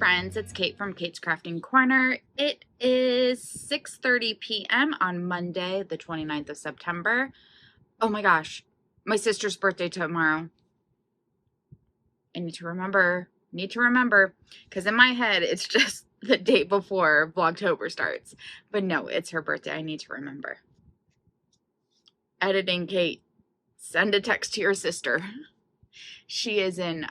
friends, it's Kate from Kate's Crafting Corner. It is 6:30 p.m. on Monday, the 29th of September. Oh my gosh, my sister's birthday tomorrow. I need to remember, because in my head, it's just the day before Vlogtober starts. But no, it's her birthday. I need to remember. Editing Kate, send a text to your sister. She is in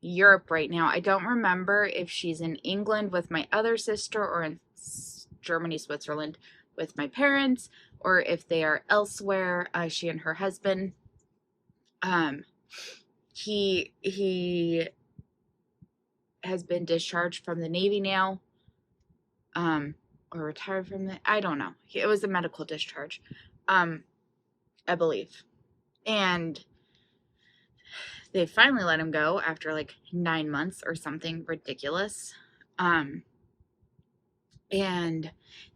Europe right now. I don't remember if she's in England with my other sister or in Germany, Switzerland with my parents, or if they are elsewhere. She and her husband. He has been discharged from the Navy now, or retired from the, I don't know. It was a medical discharge, I believe. And they finally let him go after like 9 months or something ridiculous. And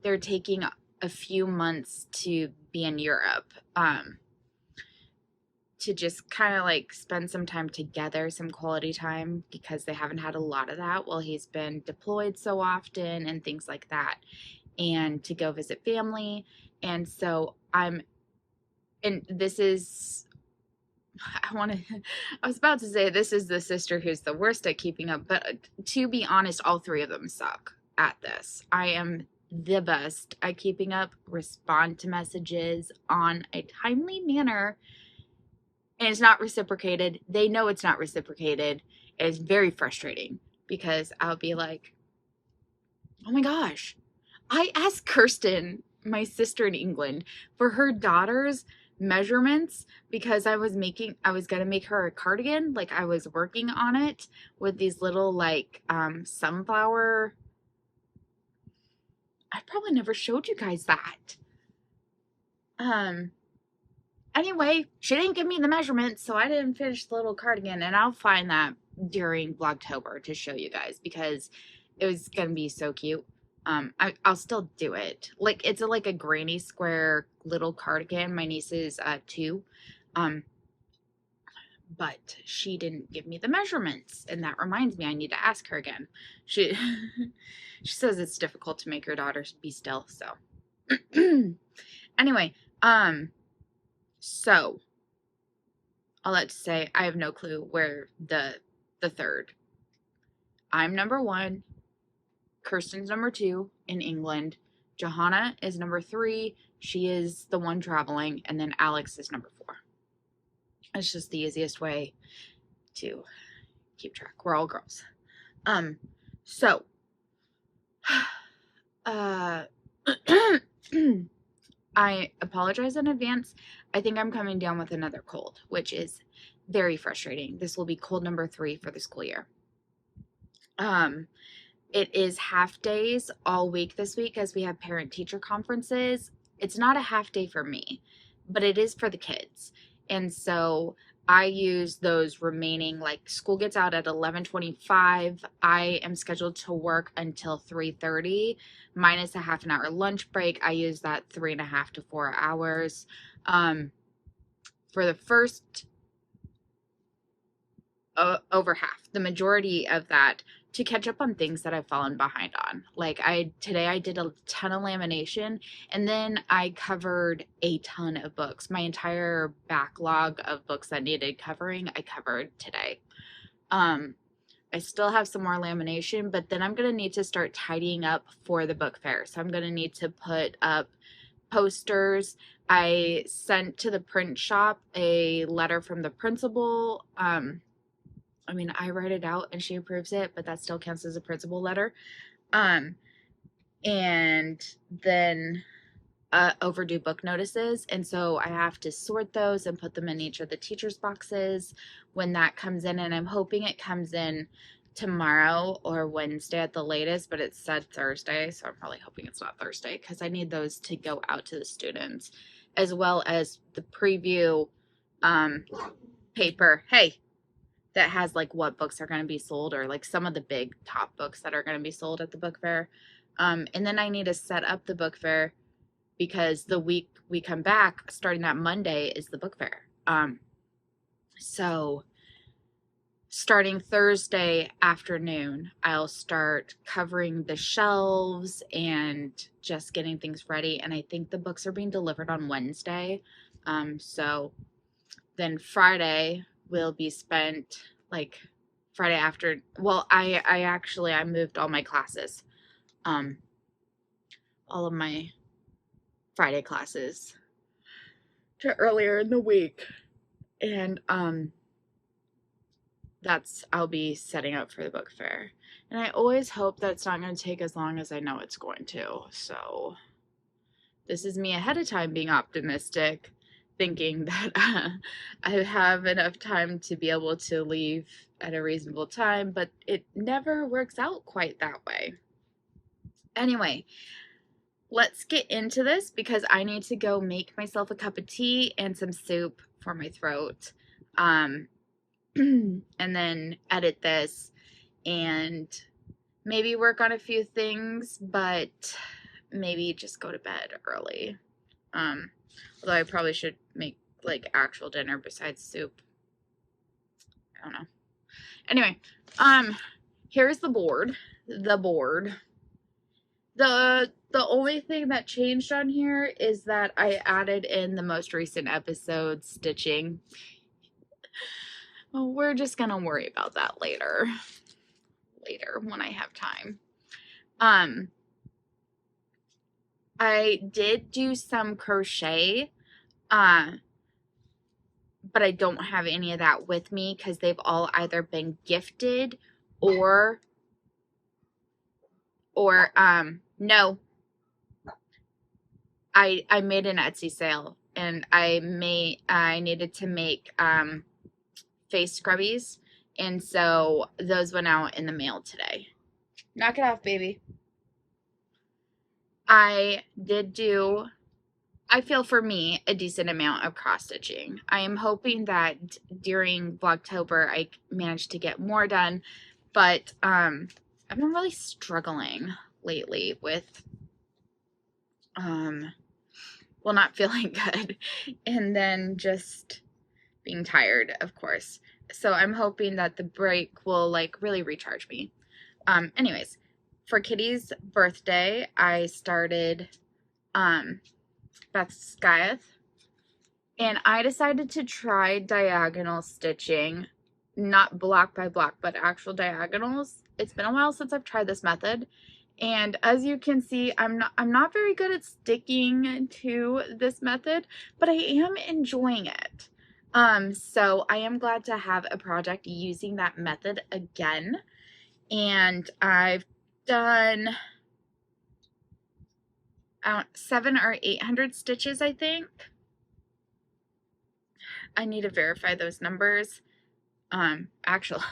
they're taking a few months to be in Europe, to just kind of like spend some time together, some quality time, because they haven't had a lot of that while he's been deployed so often and things like that, and to go visit family. And so I was about to say this is the sister who's the worst at keeping up, but to be honest, all three of them suck at this. I am the best at keeping up, respond to messages on a timely manner, and it's not reciprocated. They know it's not reciprocated. It is very frustrating because I'll be like, oh my gosh, I asked Kirsten, my sister in England, for her daughter's measurements because I was gonna make her a cardigan. Like, I was working on it with these little like sunflower. I probably never showed you guys that. Anyway, she didn't give me the measurements, so I didn't finish the little cardigan, and I'll find that during Vlogtober to show you guys because it was gonna be so cute. I'll still do it. Like, it's like a granny square little cardigan. My niece is 2, but she didn't give me the measurements, and that reminds me I need to ask her again. She she says it's difficult to make her daughter be still. So anyway, so all that to say, I have no clue where the third. I'm number 1. Kirsten's number 2 in England. Johanna is number 3. She is the one traveling. And then Alex is number 4. It's just the easiest way to keep track. We're all girls. So, I apologize in advance. I think I'm coming down with another cold, which is very frustrating. This will be cold number 3 for the school year. It is half days all week this week as we have parent-teacher conferences. It's not a half day for me, but it is for the kids. And so I use those remaining, like, school gets out at 11:25. I am scheduled to work until 3:30, minus a half an hour lunch break. I use that 3.5 to 4 hours. For the first over half, the majority of that, to catch up on things that I've fallen behind on. Like, today I did a ton of lamination, and then I covered a ton of books. My entire backlog of books that needed covering, I covered today. I still have some more lamination, but then I'm going to need to start tidying up for the book fair. So I'm going to need to put up posters. I sent to the print shop a letter from the principal. I mean, I write it out and she approves it, but that still counts as a principal letter. And then overdue book notices. And so I have to sort those and put them in each of the teachers' boxes when that comes in. And I'm hoping it comes in tomorrow or Wednesday at the latest, but it said Thursday. So I'm probably hoping it's not Thursday because I need those to go out to the students, as well as the preview paper. Hey, that has like what books are going to be sold, or like some of the big top books that are going to be sold at the book fair. And then I need to set up the book fair because the week we come back, starting that Monday, is the book fair. So starting Thursday afternoon, I'll start covering the shelves and just getting things ready. And I think the books are being delivered on Wednesday. So then Friday will be spent like Friday after. Well, I moved all my classes, all of my Friday classes to earlier in the week. And I'll be setting up for the book fair. And I always hope that's not going to take as long as I know it's going to. So this is me ahead of time being optimistic, thinking that I have enough time to be able to leave at a reasonable time, but it never works out quite that way. Anyway, let's get into this because I need to go make myself a cup of tea and some soup for my throat. And then edit this and maybe work on a few things, but maybe just go to bed early. Although I probably should make like actual dinner besides soup. I don't know. Anyway, here's the board. The only thing that changed on here is that I added in the most recent episode stitching. Well, we're just gonna worry about that later when I have time. I did do some crochet, but I don't have any of that with me because they've all either been gifted or no. I made an Etsy sale and I needed to make face scrubbies, and so those went out in the mail today. Knock it off, baby. I did do, I feel for me, a decent amount of cross stitching. I am hoping that during Vlogtober I managed to get more done, but I've been really struggling lately with well, not feeling good and then just being tired, of course. So I'm hoping that the break will like really recharge me. Anyways, for Kitty's birthday, I started Beth's Skyeth, and I decided to try diagonal stitching, not block by block, but actual diagonals. It's been a while since I've tried this method, and as you can see, I'm not very good at sticking to this method, but I am enjoying it. So I am glad to have a project using that method again. And I've done 700 or 800 stitches, I think. I need to verify those numbers. Actually,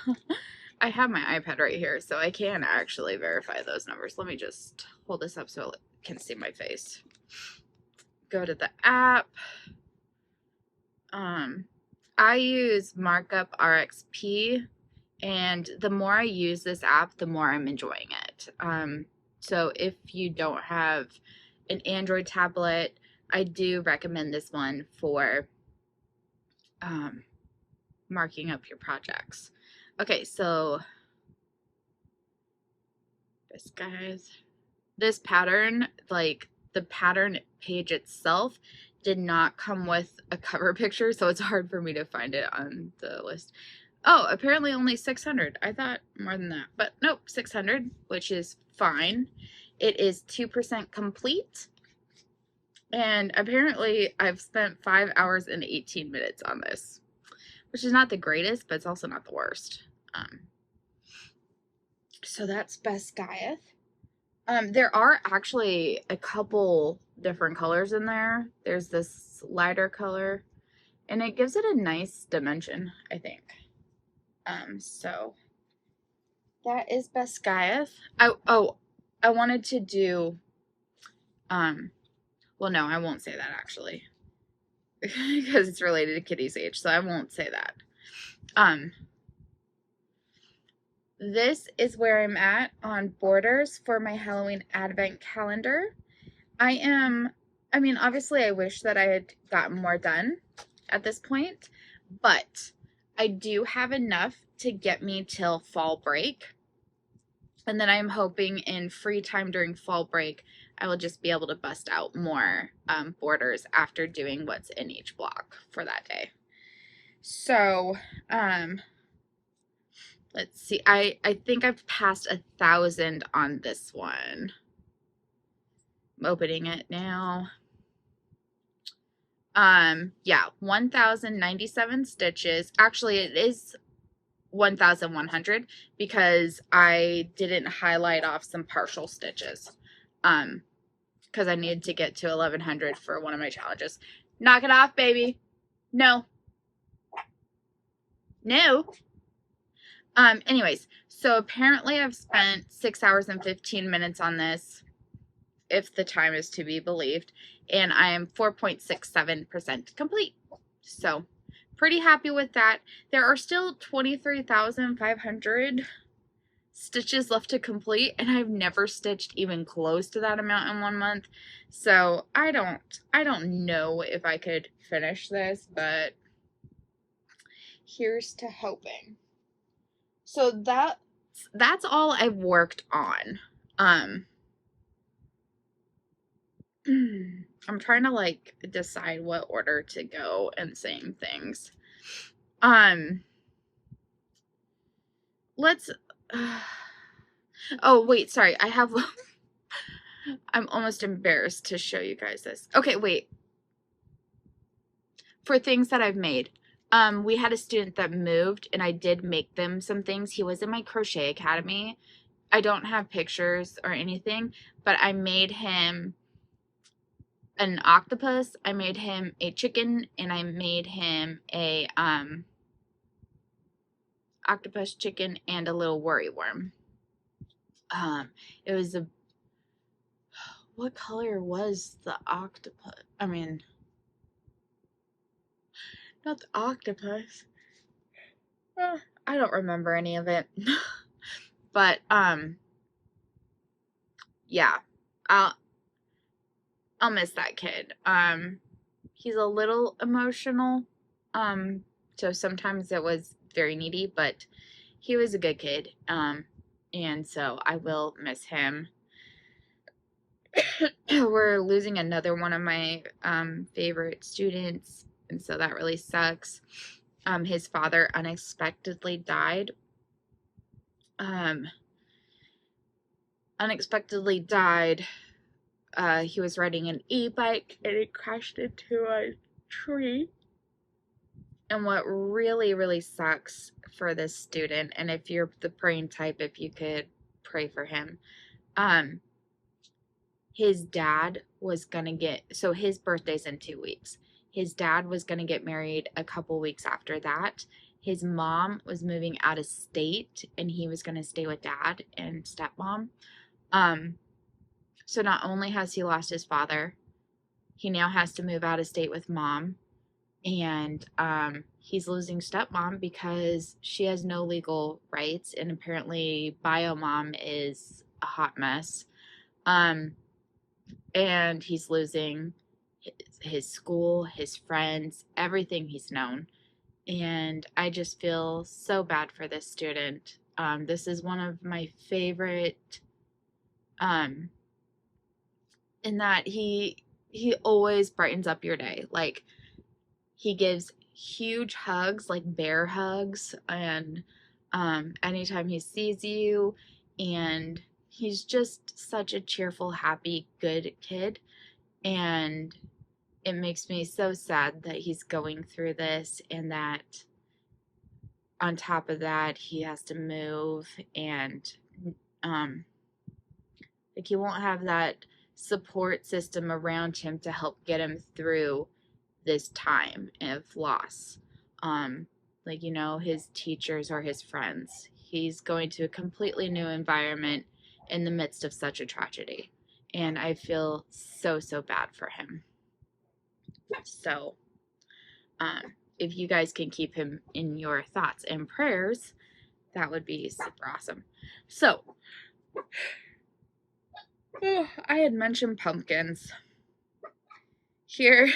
I have my iPad right here, so I can actually verify those numbers. Let me just hold this up so it can see my face. Go to the app. I use Markup RXP, and the more I use this app, the more I'm enjoying it. So if you don't have an Android tablet, I do recommend this one for marking up your projects. Okay, so this pattern, like the pattern page itself, did not come with a cover picture, so it's hard for me to find it on the list. Oh, apparently only 600. I thought more than that, but nope, 600, which is fine. It is 2% complete, and apparently I've spent 5 hours and 18 minutes on this, which is not the greatest, but it's also not the worst. So that's Best Gaiath. There are actually a couple different colors in there. There's this lighter color, and it gives it a nice dimension, I think. So that is Best Gaiath. I wanted to do, well, no, I won't say that actually, because it's related to Kitty's age, so I won't say that. This is where I'm at on borders for my Halloween advent calendar. I mean, obviously I wish that I had gotten more done at this point, but I do have enough to get me till fall break. And then I'm hoping in free time during fall break, I will just be able to bust out more borders after doing what's in each block for that day. So, let's see. I think I've passed 1,000 on this one. I'm opening it now. Yeah, 1,097 stitches. Actually, it is 1,100 because I didn't highlight off some partial stitches. Because I needed to get to 1,100 for one of my challenges. Knock it off, baby. No. No. Anyways, so apparently I've spent 6 hours and 15 minutes on this, if the time is to be believed, and I am 4.67% complete. So, pretty happy with that. There are still 23,500 stitches left to complete, and I've never stitched even close to that amount in 1 month. So, I don't know if I could finish this, but here's to hoping. So that's all I've worked on. I'm trying to like decide what order to go and saying things. Let's oh wait, sorry, I have I'm almost embarrassed to show you guys this. Okay, wait. For things that I've made. We had a student that moved and I did make them some things. He was in my crochet academy. I don't have pictures or anything, but I made him an octopus, I made him a chicken, and I made him a octopus, chicken, and a little worry worm. It was a, what color was the octopus? I mean, not the octopus. I don't remember any of it. But yeah, I'll miss that kid. He's a little emotional. So sometimes it was very needy, but he was a good kid. And so I will miss him. We're losing another one of my favorite students, and so that really sucks. His father unexpectedly died. He was riding an e-bike and it crashed into a tree. And what really, really sucks for this student, and if you're the praying type, if you could pray for him, his dad was gonna get, so his birthday's in 2 weeks. His dad was gonna get married a couple weeks after that. His mom was moving out of state and he was gonna stay with dad and stepmom. So not only has he lost his father, he now has to move out of state with mom. And he's losing stepmom because she has no legal rights, and apparently bio mom is a hot mess. And he's losing his school, his friends, everything he's known. And I just feel so bad for this student. This is one of my favorite, in that he always brightens up your day. Like, he gives huge hugs, like bear hugs, and anytime he sees you, and he's just such a cheerful, happy, good kid. And it makes me so sad that he's going through this, and that on top of that he has to move, and like, he won't have that support system around him to help get him through this time of loss. Like, you know, his teachers or his friends. He's going to a completely new environment in the midst of such a tragedy. And I feel so, so bad for him. So, if you guys can keep him in your thoughts and prayers, that would be super awesome. So, I had mentioned pumpkins. Here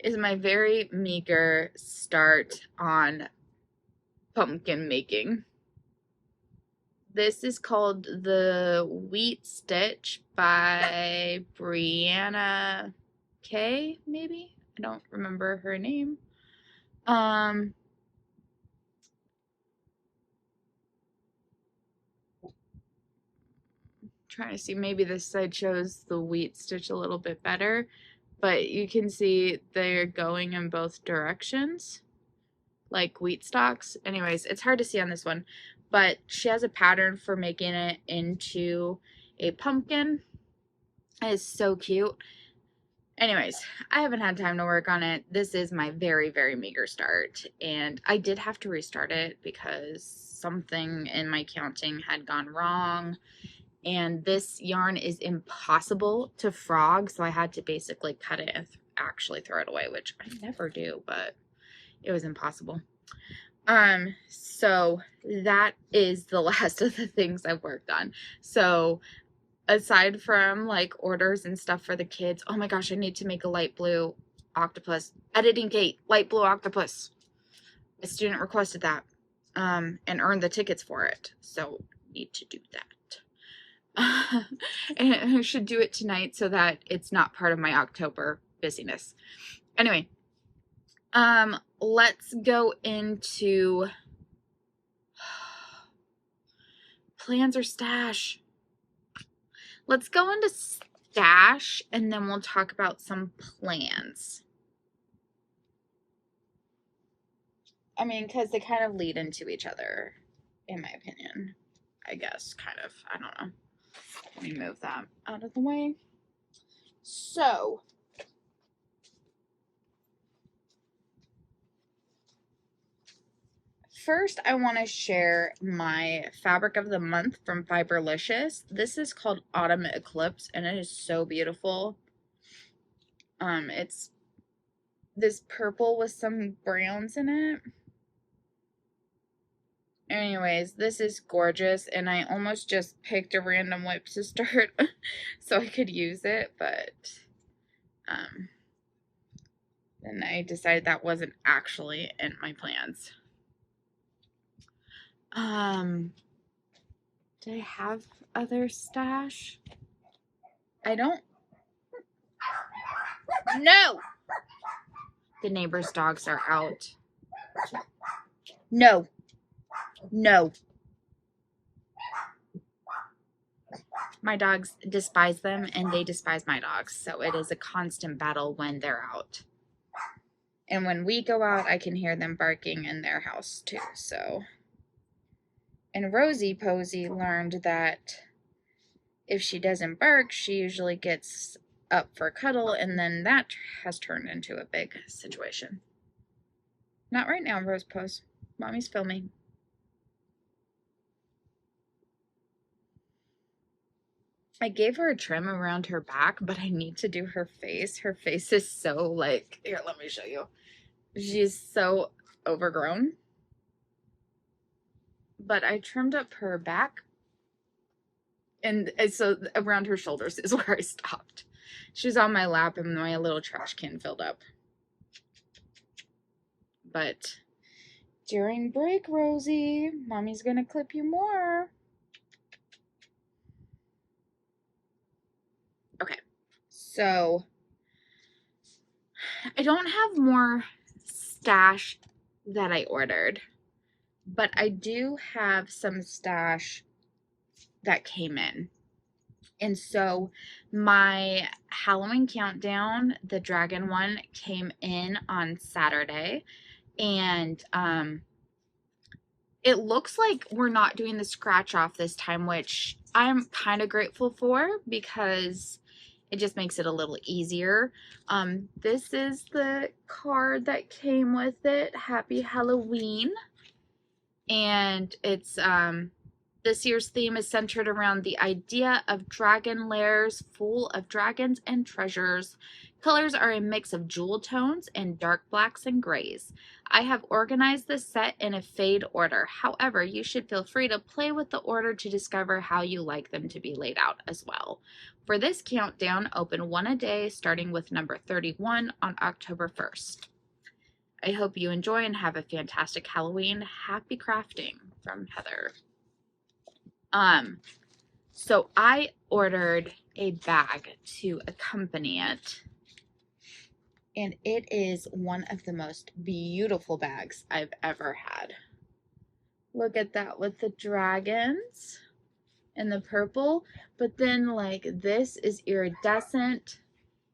is my very meager start on pumpkin making. This is called the Wheat Stitch by Brianna K, maybe? I don't remember her name. Trying to see, maybe this side shows the wheat stitch a little bit better, but you can see they're going in both directions like wheat stalks. Anyways, it's hard to see on this one, but she has a pattern for making it into a pumpkin. It is so cute. Anyways, I haven't had time to work on it. This is my very, very meager start, and I did have to restart it because something in my counting had gone wrong. And this yarn is impossible to frog, so I had to basically cut it and actually throw it away, which I never do, but it was impossible. So that is the last of the things I've worked on. So aside from like orders and stuff for the kids, oh my gosh, I need to make a light blue octopus. Editing Kate, light blue octopus. A student requested that, and earned the tickets for it, so need to do that. And I should do it tonight so that it's not part of my October busyness. Anyway, let's go into plans or stash. Let's go into stash and then we'll talk about some plans. I mean, because they kind of lead into each other, in my opinion. I guess, kind of. I don't know. Let me move that out of the way. So, first I want to share my fabric of the month from Fiberlicious. This is called Autumn Eclipse, and it is so beautiful. It's this purple with some browns in it. Anyways, this is gorgeous, and I almost just picked a random whip to start so I could use it, but then I decided that wasn't actually in my plans. Do I have other stash? I don't. No! The neighbor's dogs are out. No. No. My dogs despise them, and they despise my dogs, so it is a constant battle when they're out. And when we go out, I can hear them barking in their house too, so. And Rosie Posey learned that if she doesn't bark, she usually gets up for a cuddle, and then that has turned into a big situation. Not right now, Rose Pose. Mommy's filming. I gave her a trim around her back, but I need to do her face. Her face is so like, here, let me show you. She's so overgrown. But I trimmed up her back, and so around her shoulders is where I stopped. She's on my lap and my little trash can filled up. But during break, Rosie, Mommy's gonna clip you more. Okay, so I don't have more stash that I ordered, but I do have some stash that came in. And so my Halloween countdown, the dragon one, came in on Saturday, and it looks like we're not doing the scratch off this time, which I'm kind of grateful for because it just makes it a little easier. This is the card that came with it. Happy Halloween. And it's this year's theme is centered around the idea of dragon lairs full of dragons and treasures. Colors are a mix of jewel tones and dark blacks and grays. I have organized this set in a fade order. However, you should feel free to play with the order to discover how you like them to be laid out as well. For this countdown, open one a day, starting with number 31 on October 1st. I hope you enjoy and have a fantastic Halloween. Happy crafting from Heather. So I ordered a bag to accompany it, and it is one of the most beautiful bags I've ever had. Look at that with the dragons and the purple, but then like this is iridescent,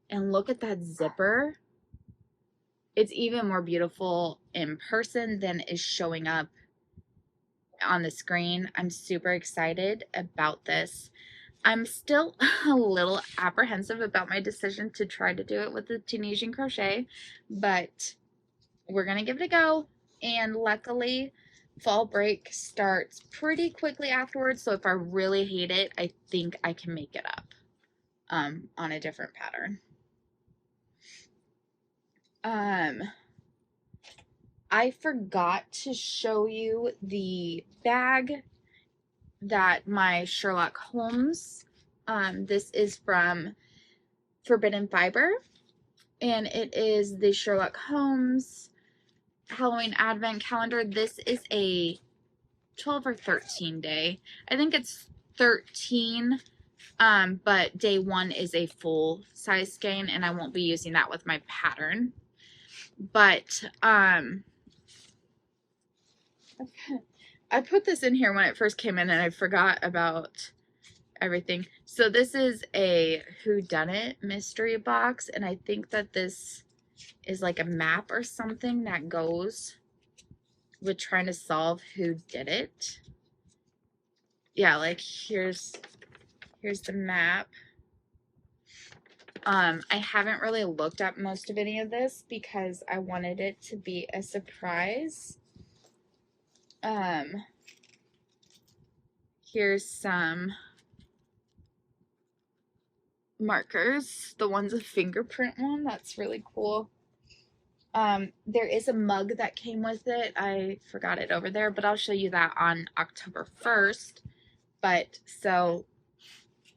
and look at that zipper. It's even more beautiful in person than is showing up on the screen. I'm super excited about this. I'm still a little apprehensive about my decision to try to do it with the Tunisian crochet, but we're gonna give it a go. And luckily, fall break starts pretty quickly afterwards, so if I really hate it, I think I can make it up on a different pattern. I forgot to show you the bag that my Sherlock Holmes, this is from Forbidden Fiber, and it is the Sherlock Holmes Halloween Advent Calendar. This is a 12 or 13 day. I think it's 13, but day 1 is a full size skein, and I won't be using that with my pattern. But I put this in here when it first came in, and I forgot about everything. So this is a whodunit mystery box, and I think that this is like a map or something that goes with trying to solve who did it. Yeah, like here's the map. I haven't really looked at most of any of this because I wanted it to be a surprise. Here's some markers. The one's a fingerprint one. That's really cool. There is a mug that came with it. I forgot it over there, but I'll show you that on October 1st. But so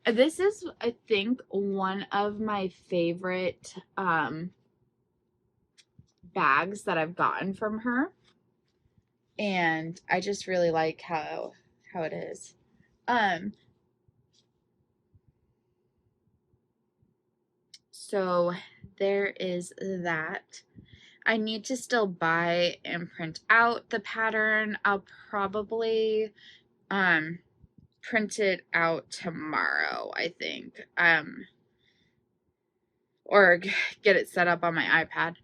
this is, I think, one of my favorite bags that I've gotten from her, and I just really like how it is. So there is that. I need to still buy and print out the pattern. I'll probably print it out tomorrow, I think. Or get it set up on my iPad.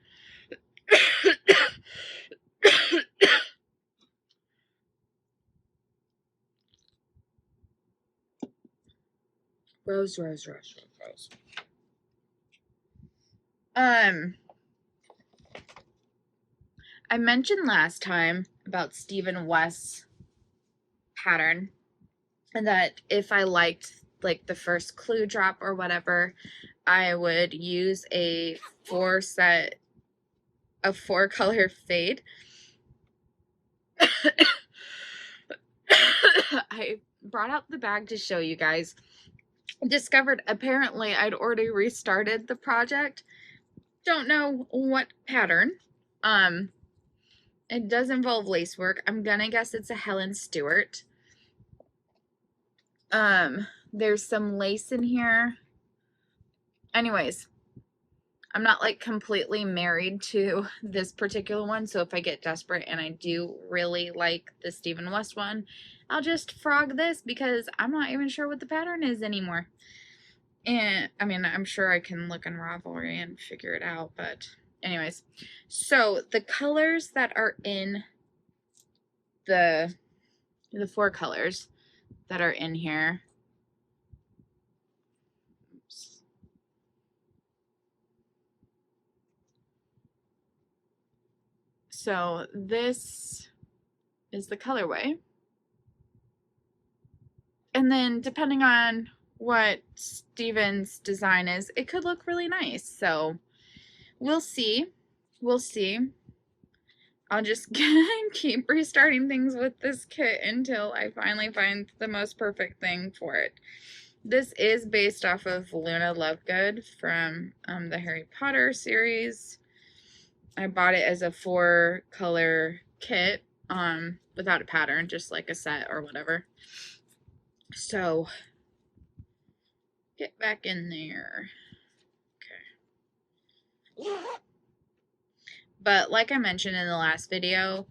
Rose. I mentioned last time about Stephen West's pattern, and that if I liked like the first clue drop or whatever, I would use a 4-color fade. I brought out the bag to show you guys. Discovered apparently I'd already restarted the project. Don't know what pattern. It does involve lace work. I'm gonna guess it's a Helen Stewart. There's some lace in here. Anyways, I'm not like completely married to this particular one, so if I get desperate and I do really like the Stephen West one, I'll just frog this because I'm not even sure what the pattern is anymore. And I mean, I'm sure I can look in Ravelry and figure it out, but anyways. So the colors that are in the 4 colors that are in here. Oops. So this is the colorway. And then depending on what Steven's design is, it could look really nice. So we'll see. We'll see. I'll just keep restarting things with this kit until I finally find the most perfect thing for it. This is based off of Luna Lovegood from the Harry Potter series. I bought it as a 4-color kit, without a pattern, just like a set or whatever. So, get back in there. Okay. But like I mentioned in the last video,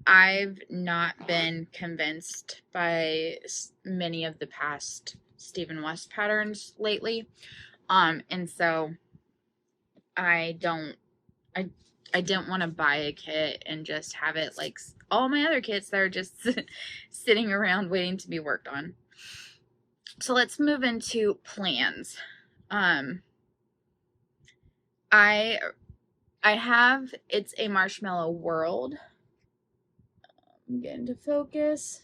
I've not been convinced by many of the past Stephen West patterns lately. And so I didn't want to buy a kit and just have it like all my other kits that are just sitting around waiting to be worked on. So let's move into plans. I have It's a Marshmallow World. I'm getting to focus.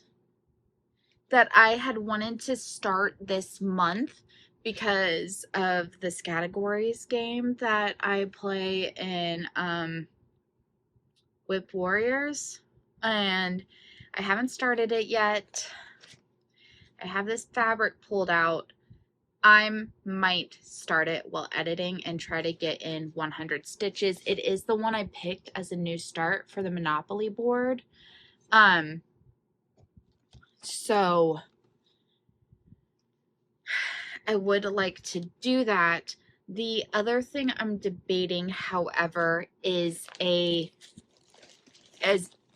That I had wanted to start this month because of this categories game that I play in Whip Warriors, and I haven't started it yet. I have this fabric pulled out. I might start it while editing and try to get in 100 stitches. It is the one I picked as a new start for the Monopoly board. So I would like to do that. The other thing I'm debating, however, is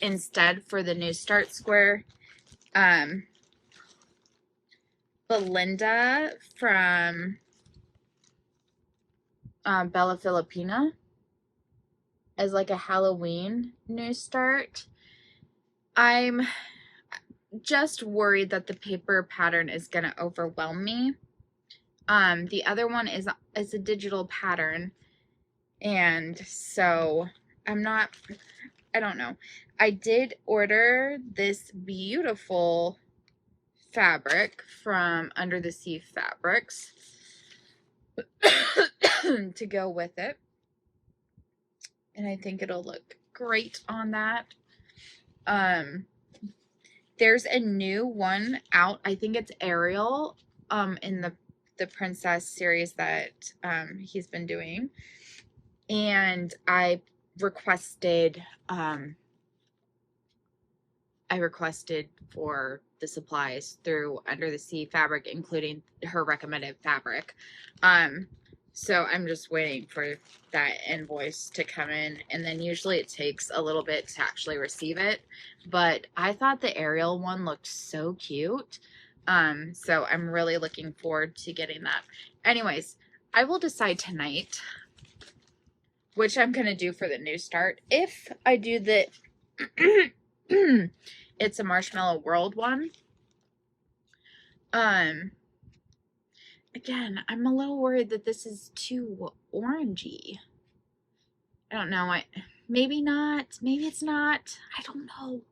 instead for the new start square, Belinda from Bella Filipina as like a Halloween new start. I'm just worried that the paper pattern is going to overwhelm me. The other one is a digital pattern, and so I don't know. I did order this beautiful fabric from Under the Sea Fabrics to go with it, and I think it'll look great on that. There's a new one out. I think it's Ariel in the Princess series that he's been doing, and I requested for the supplies through Under the Sea Fabric, including her recommended fabric. So I'm just waiting for that invoice to come in, and then usually it takes a little bit to actually receive it. But I thought the Ariel one looked so cute. So I'm really looking forward to getting that. Anyways, I will decide tonight which I'm going to do for the new start. If I do the It's a Marshmallow World one. Again, I'm a little worried that this is too orangey. I don't know. Maybe not. Maybe it's not. I don't know.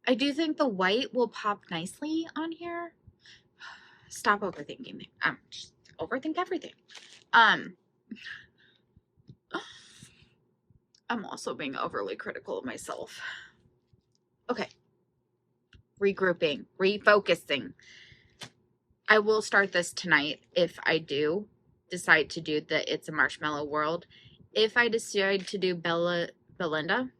I do think the white will pop nicely on here. Stop overthinking. Just overthink everything. I'm also being overly critical of myself. Okay. Regrouping, refocusing. I will start this tonight if I do decide to do the It's a Marshmallow World. If I decide to do Belinda,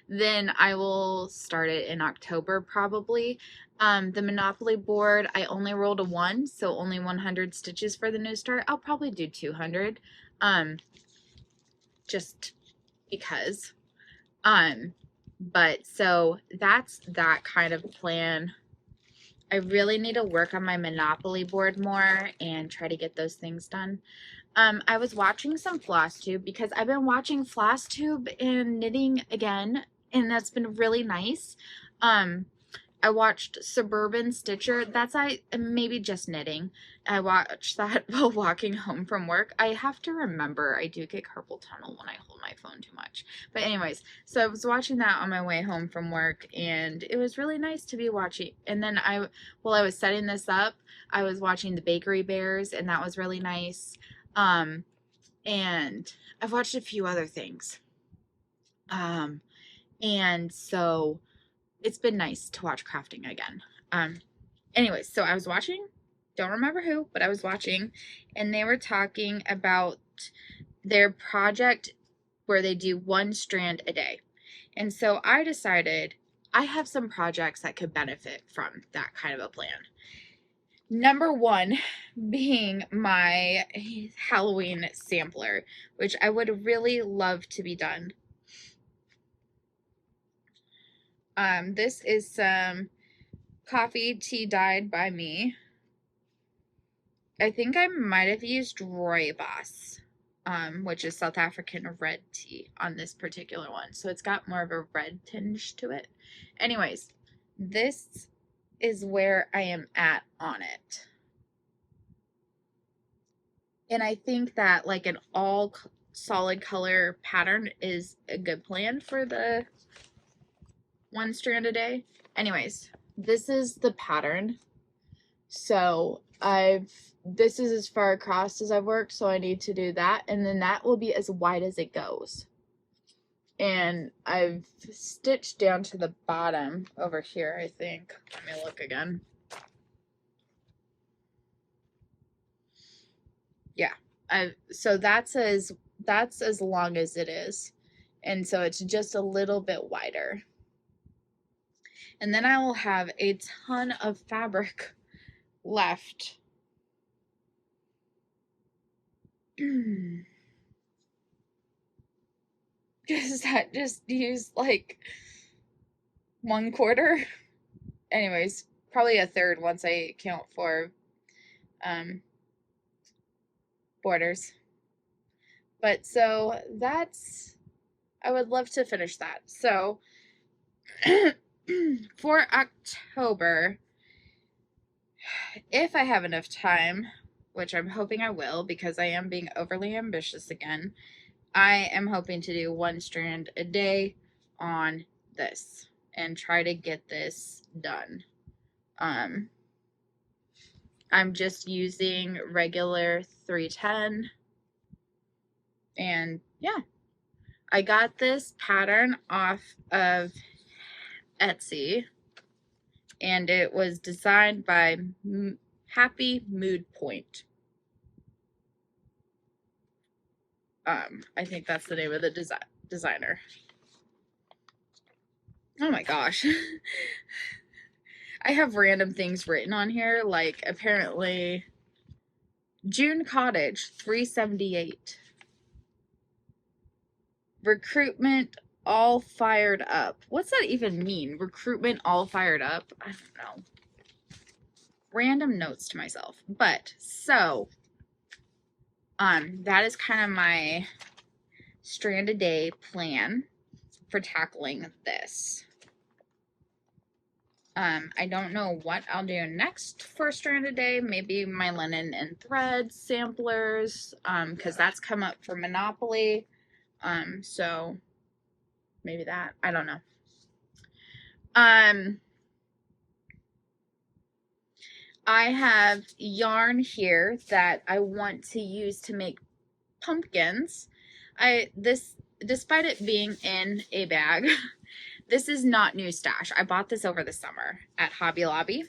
then I will start it in October probably. The Monopoly board, I only rolled a 1, so only 100 stitches for the new start. I'll probably do 200, just because. But so that's that kind of plan. I really need to work on my Monopoly board more and try to get those things done. I was watching some Flosstube because I've been watching Flosstube and knitting again, and that's been really nice. I watched Suburban Stitcher. That's maybe just knitting. I watched that while walking home from work. I have to remember I do get carpal tunnel when I hold my phone too much. But anyways, so I was watching that on my way home from work, and it was really nice to be watching. And then while I was setting this up, I was watching the Bakery Bears, and that was really nice. And I've watched a few other things. And so it's been nice to watch crafting again. Anyways, so I was watching, don't remember who, but I was watching, and they were talking about their project where they do 1 strand a day. And so I decided I have some projects that could benefit from that kind of a plan. Number 1 being my Halloween sampler, which I would really love to be done. This is some coffee tea dyed by me. I think I might have used rooibos, which is South African red tea on this particular one. So it's got more of a red tinge to it. Anyways, this is where I am at on it. And I think that like an all solid color pattern is a good plan for the 1 strand a day. Anyways, this is the pattern. So this is as far across as I've worked, so I need to do that, and then that will be as wide as it goes. And I've stitched down to the bottom over here, I think. Let me look again. Yeah, so that's as long as it is, and so it's just a little bit wider. And then I will have a ton of fabric left. Just use like 1/4. Anyways, probably a third once I count for borders. But so that's, I would love to finish that. So for October, if I have enough time, which I'm hoping I will because I am being overly ambitious again, I am hoping to do 1 strand a day on this and try to get this done. I'm just using regular 310, and yeah, I got this pattern off of Etsy, and it was designed by Happy Mood Point. I think that's the name of the designer. Oh my gosh. I have random things written on here, like apparently June Cottage, $3.78. Recruitment all fired up. What's that even mean? Recruitment all fired up? I don't know. Random notes to myself. But so that is kind of my strand a day plan for tackling this. I don't know what I'll do next for strand a day. Maybe my linen and thread samplers, because that's come up for Monopoly. So maybe that. I don't know. I have yarn here that I want to use to make pumpkins. Despite it being in a bag, this is not new stash. I bought this over the summer at Hobby Lobby.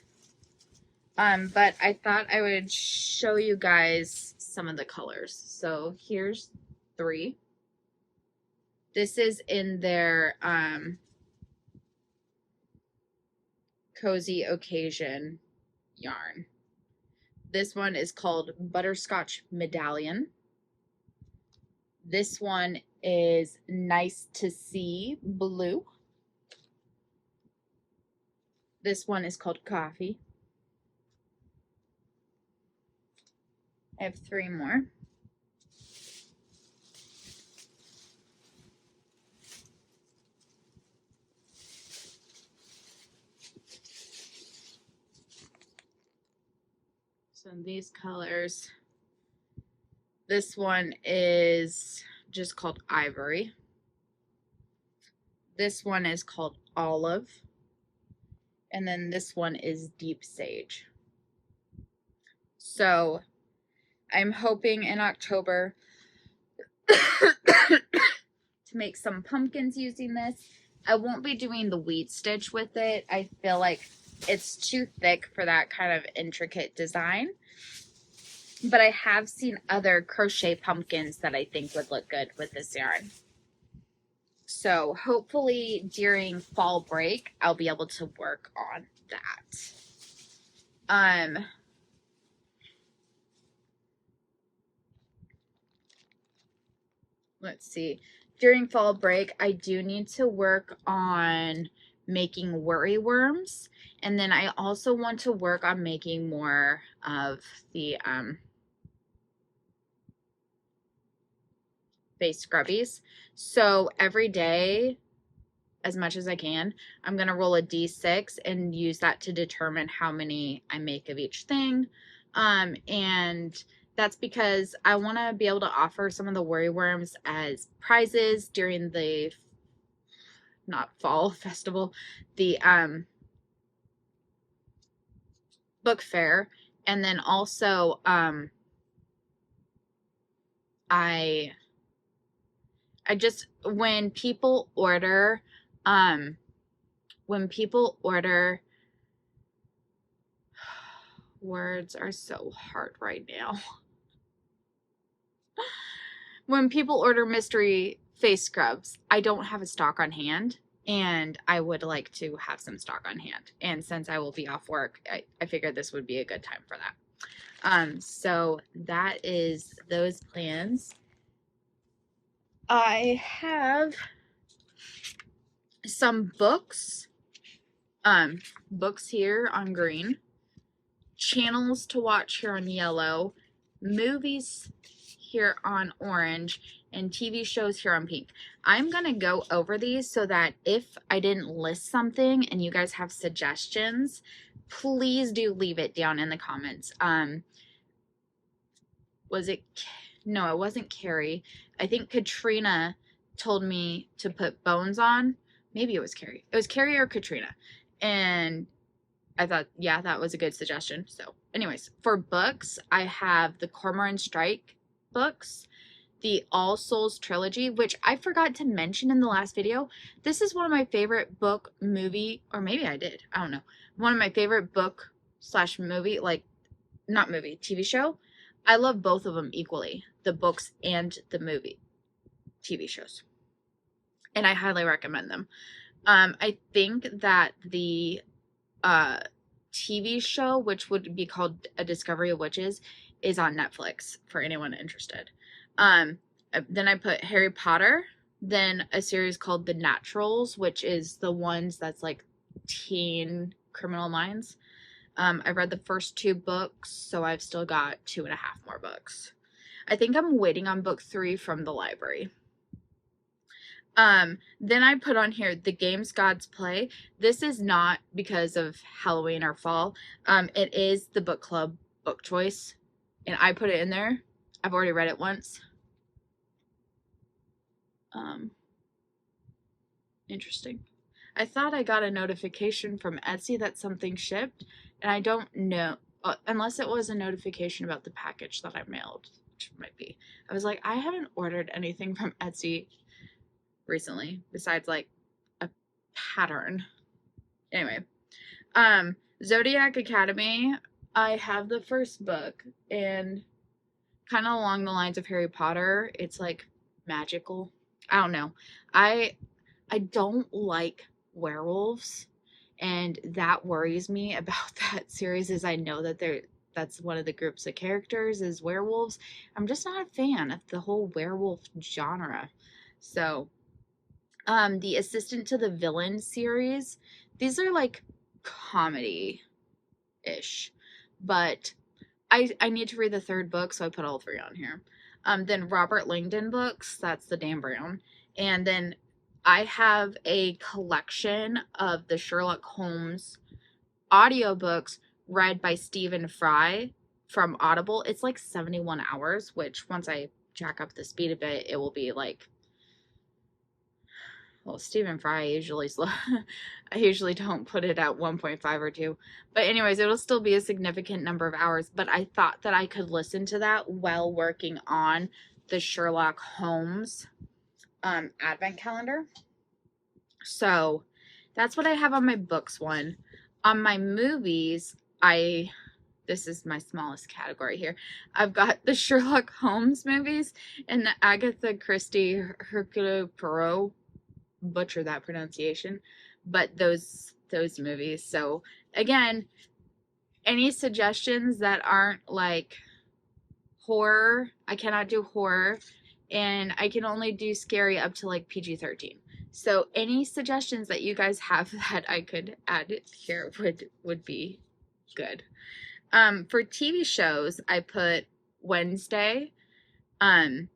But I thought I would show you guys some of the colors. So here's 3. This is in their Cozy Occasion yarn. This one is called Butterscotch Medallion. This one is Nice to See Blue. This one is called Coffee. I have 3 more. So these colors, this one is just called Ivory. This one is called Olive. And then this one is Deep Sage. So I'm hoping in October to make some pumpkins using this. I won't be doing the weed stitch with it. I feel like it's too thick for that kind of intricate design. But I have seen other crochet pumpkins that I think would look good with this yarn. So hopefully during fall break, I'll be able to work on that. Let's see. During fall break, I do need to work on making worry worms. And then I also want to work on making more of the face scrubbies. So every day, as much as I can, I'm going to roll a d6 and use that to determine how many I make of each thing. And that's because I want to be able to offer some of the worry worms as prizes during the not fall festival, the book fair. And then also I just when people order words are so hard right now. When people order mystery face scrubs, I don't have a stock on hand, and I would like to have some stock on hand. And since I will be off work, I figured this would be a good time for that. So that is those plans. I have some books here on green, channels to watch here on yellow, movies here on orange, and TV shows here on pink. I'm gonna go over these so that if I didn't list something and you guys have suggestions, please do leave it down in the comments. No, it wasn't Carrie. I think Katrina told me to put bones on. Maybe it was Carrie. It was Carrie or Katrina. And I thought, yeah, that was a good suggestion. So anyways, for books, I have the Cormoran Strike books, the All Souls trilogy, which I forgot to mention in the last video. This is one of my favorite book, movie, or maybe I did. I don't know. One of my favorite book / movie, like not movie, TV show. I love both of them equally, the books and the movie TV shows. And I highly recommend them. I think that the TV show, which would be called A Discovery of Witches, is on Netflix for anyone interested. Then I put Harry Potter, then a series called The Naturals, which is the ones that's like teen Criminal Minds. I read the first 2 books, so I've still got 2.5 more books. I think I'm waiting on book 3 from the library. Then I put on here The Games Gods Play. This is not because of Halloween or fall. It is the book club book choice, and I put it in there. I've already read it once. Interesting. I thought I got a notification from Etsy that something shipped, and I don't know, unless it was a notification about the package that I mailed, which might be. I was like, I haven't ordered anything from Etsy recently besides like a pattern. Anyway, Zodiac Academy, I have the first book, and kind of along the lines of Harry Potter, it's like magical. I don't know. I don't like werewolves, and that worries me about that series. Is I know that that's one of the groups of characters is werewolves. I'm just not a fan of the whole werewolf genre. So the Assistant to the Villain series, these are like comedy ish, but I need to read the 3rd book, so I put all 3 on here. Then Robert Langdon books, that's the Dan Brown. And then I have a collection of the Sherlock Holmes audiobooks read by Stephen Fry from Audible. It's like 71 hours, which once I jack up the speed a bit, it will be like, well, Stephen Fry usually slow. I usually don't put it at 1.5 or 2. But anyways, it'll still be a significant number of hours. But I thought that I could listen to that while working on the Sherlock Holmes advent calendar. So that's what I have on my books one. On my movies, I this is my smallest category here. I've got the Sherlock Holmes movies and the Agatha Christie Hercule Poirot, butcher that pronunciation, but those movies. So again, any suggestions that aren't like horror, I cannot do horror, and I can only do scary up to like PG-13. So any suggestions that you guys have that I could add here would be good. For TV shows, I put Wednesday. I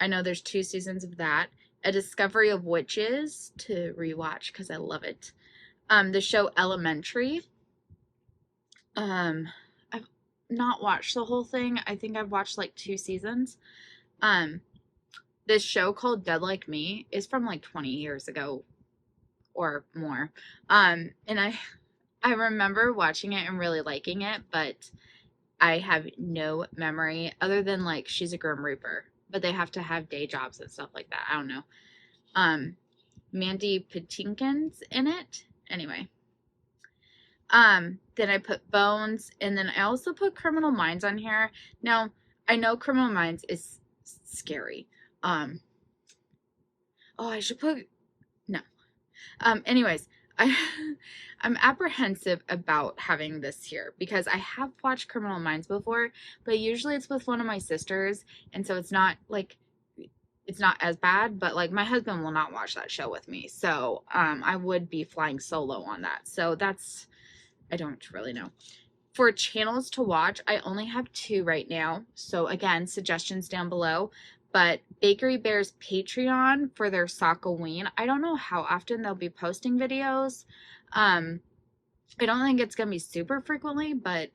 know there's 2 seasons of that. A Discovery of Witches to rewatch because I love it. The show Elementary. I've not watched the whole thing. I think I've watched like 2 seasons. This show called Dead Like Me is from like 20 years ago or more. And I remember watching it and really liking it, but I have no memory other than like she's a Grim Reaper, but they have to have day jobs and stuff like that. I don't know. Mandy Patinkin's in it. Anyway. Then I put Bones, and then I also put Criminal Minds on here. Now, I know Criminal Minds is scary. Oh, I should put, no. Anyways, I'm apprehensive about having this here because I have watched Criminal Minds before, but usually it's with one of my sisters, and so it's not like, it's not as bad, but like my husband will not watch that show with me. So, I would be flying solo on that. So that's, I don't really know. For channels to watch, I only have 2 right now. So again, suggestions down below. But Bakery Bear's Patreon for their Sockoween. I don't know how often they'll be posting videos. I don't think it's going to be super frequently, but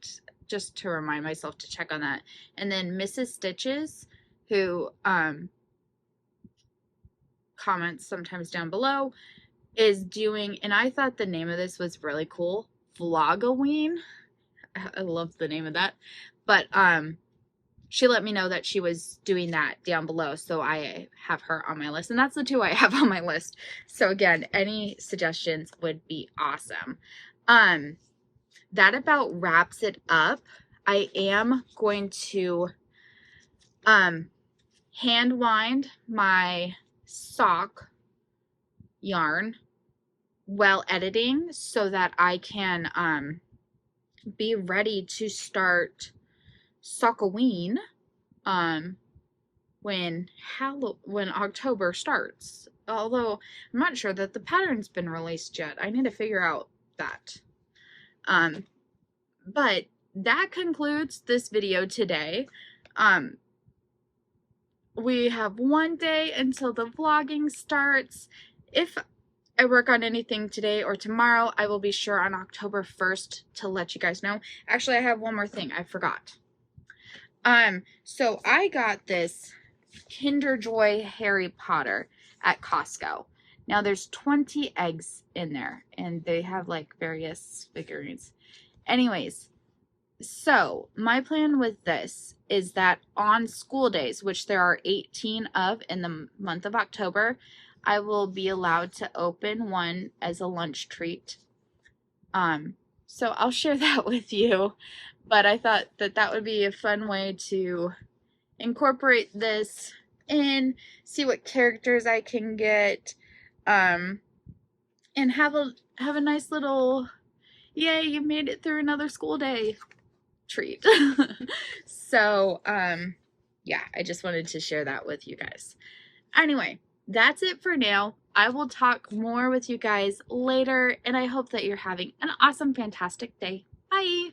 just to remind myself to check on that. And then Mrs. Stitches, who comments sometimes down below, is doing, and I thought the name of this was really cool, Vlogoween. I love the name of that. But she let me know that she was doing that down below, so I have her on my list, and that's the 2 I have on my list. So again, any suggestions would be awesome. That about wraps it up. I am going to hand wind my sock yarn while editing so that I can be ready to start Sockoween when October starts. Although I'm not sure that the pattern's been released yet. I need to figure out that. But that concludes this video today. We have 1 day until the vlogging starts. If I work on anything today or tomorrow, I will be sure on October 1st to let you guys know. Actually, I have one more thing I forgot. So I got this Kinder Joy Harry Potter at Costco. Now there's 20 eggs in there, and they have like various figurines. Anyways, so my plan with this is that on school days, which there are 18 of in the month of October, I will be allowed to open one as a lunch treat. So I'll share that with you, but I thought that that would be a fun way to incorporate this in, see what characters I can get, and have a nice little, yay, you made it through another school day treat. So, yeah, I just wanted to share that with you guys. Anyway, that's it for now. I will talk more with you guys later, and I hope that you're having an awesome, fantastic day. Bye!